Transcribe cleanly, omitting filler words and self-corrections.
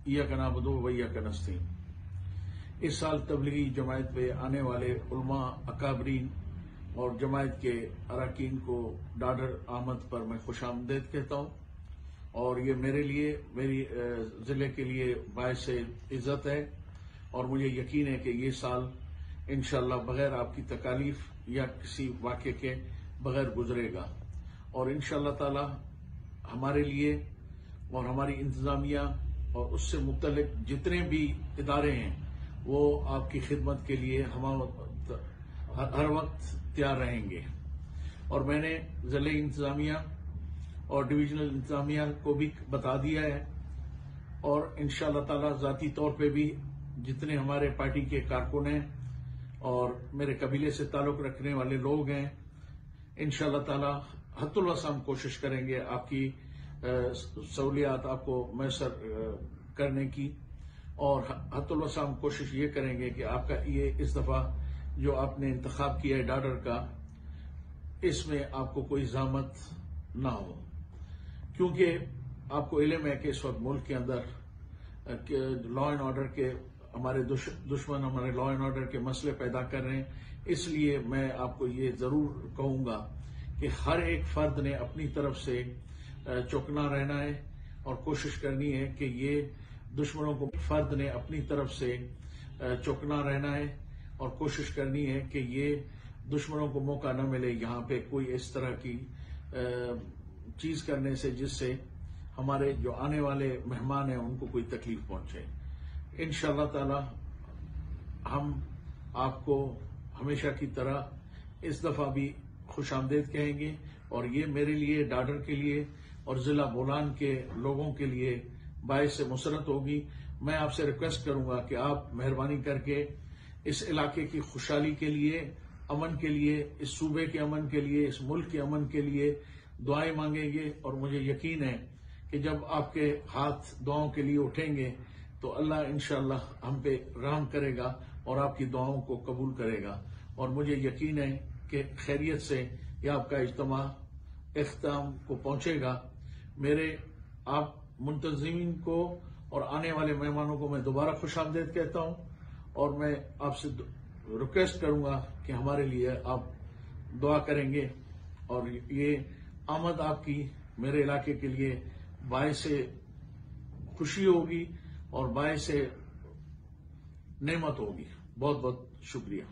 इय्याक नअबुदु व इय्याक नस्तईन। इस साल तबलीगी जमायत पे आने वाले उलमा, अकाबरीन और जमायत के अरकान को डाढर आमद पर मैं खुशामदीद कहता हूँ और ये मेरे लिए, मेरी जिले के लिए बाइस इज्जत है और मुझे यकीन है कि ये साल इंशाअल्लाह बगैर आपकी तकालीफ या किसी वाक़े के बगैर गुजरेगा और इंशाअल्लाह ताला हमारे लिए और हमारी इंतजामिया और उससे मुतल्लिक जितने भी इदारे हैं वो आपकी खिदमत के लिए हर वक्त तैयार रहेंगे। और मैंने जिले इंतजामिया और डिवीजनल इंतजामिया को भी बता दिया है और इंशाअल्लाह ताला ज़ाती तौर पे भी जितने हमारे पार्टी के कारकुन हैं और मेरे कबीले से ताल्लुक रखने वाले लोग हैं, इंशाअल्लाह ताला हत्तुल वसा हम कोशिश करेंगे आपकी सहूलियात आपको मैसर करने की और हत्तुल वसा हम कोशिश ये करेंगे कि आपका ये इस दफा जो आपने इंतखाब किया है डाडर का, इसमें आपको कोई ज़हमत ना हो, क्योंकि आपको इल्म है कि इस वक्त मुल्क के अंदर लॉ एंड ऑर्डर के हमारे दुश्मन हमारे लॉ एंड ऑर्डर के मसले पैदा कर रहे हैं। इसलिए मैं आपको ये जरूर कहूंगा कि हर एक फर्द ने अपनी तरफ से चौकना रहना है और कोशिश करनी है कि ये दुश्मनों को, फर्द ने अपनी तरफ से चौकना रहना है और कोशिश करनी है कि ये दुश्मनों को मौका न मिले यहाँ पे कोई इस तरह की चीज करने से जिससे हमारे जो आने वाले मेहमान हैं उनको कोई तकलीफ पहुंचे। इंशाअल्लाह ताला हम आपको हमेशा की तरह इस दफा भी खुशामदीद कहेंगे और ये मेरे लिए, डाडर के लिए और जिला बोलान के लोगों के लिए बाइस मुसरत होगी। मैं आपसे रिक्वेस्ट करूंगा कि आप मेहरबानी करके इस इलाके की खुशहाली के लिए, अमन के लिए, इस सूबे के अमन के लिए, इस मुल्क के अमन के लिए दुआएं मांगेंगे और मुझे यकीन है कि जब आपके हाथ दुआओं के लिए उठेंगे तो अल्लाह इंशाअल्लाह हम पे रहम करेगा और आपकी दुआओं को कबूल करेगा और मुझे यकीन है कि खैरियत से यह आपका इज्तिमा इख्तिताम को पहुंचेगा। मेरे आप मुंतज़िमीन को और आने वाले मेहमानों को मैं दोबारा खुशामदीद कहता हूं और मैं आपसे रिक्वेस्ट करूंगा कि हमारे लिए आप दुआ करेंगे और ये आमद आपकी मेरे इलाके के लिए बाइस खुशी होगी और बाइस नेमत होगी। बहुत बहुत शुक्रिया।